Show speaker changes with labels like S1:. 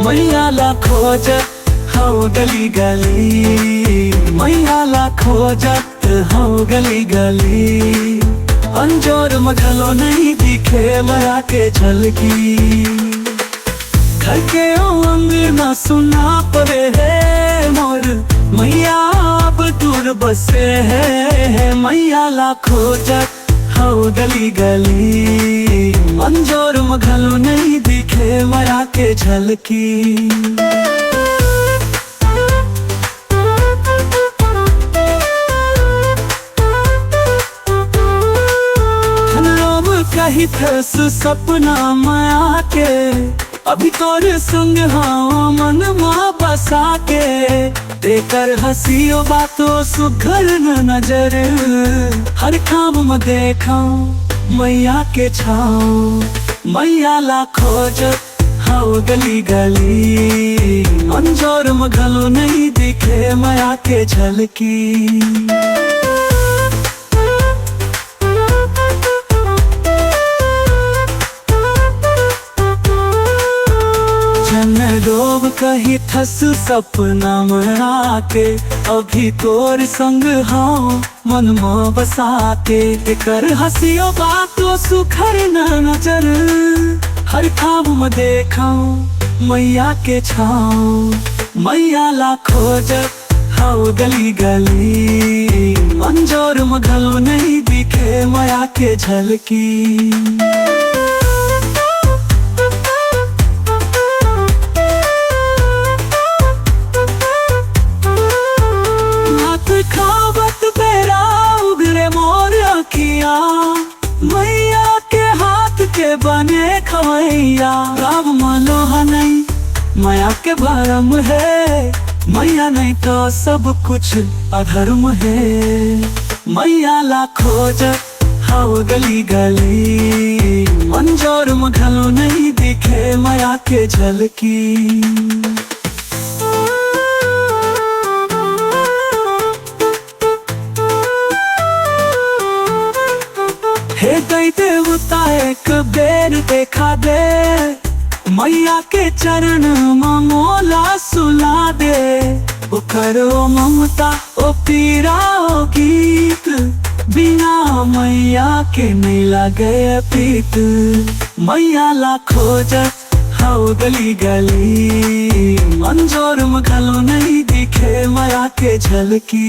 S1: मैया ला खोजत हौ गली गली, मैया ला खोजत हौ गली गली। अंजोर मघलो नहीं दिखे मैया के झलकी, घर के अंगना सुना पड़े है मोर, मैया अब दूर बसे है। मैया ला खोजत हौ गली गली, अंजोर मघलो नहीं दिखे मैया के झलकी। कही थस सपना माया के, अभी तोर संग हाँ मन माँ बसा के। देकर हंसियो बातों सुघर नजर, हर काम में देखा मैया के छाँव। मैया ला खोजत हौ गली गली, अंजोर मघलो नहीं दिखे मैया के झलकी। डोब कही थस सपना में आके, अभी तोर संग हाँ मन में बसा के। कर हंसियो बातों सुखर नजर, हर खाब में देखा मैया के छाँव। मैया ला खोजत हौ गली गली, अंजोर मघलो नहीं दिखे मैया के झलकी। मैया के हाथ के बने खवैया, राम मलोहा नहीं मैया के भरम है। मैया नहीं तो सब कुछ अधर्म है। मैया ला खोजत हौ गली गली, अंजोर मघलो नहीं दिखे मैया के झलकी। हे दई देवता एक बेर देखा दे, मैया के चरण में मोला सुला दे। ओ करो ममता ओ पीरा ओ गीत, बिना मैया के नहीं लगे प्रीत। मैया ला खोजत हौ गली गली, अंजोर मघलो नहीं दिखे मैया के झलकी।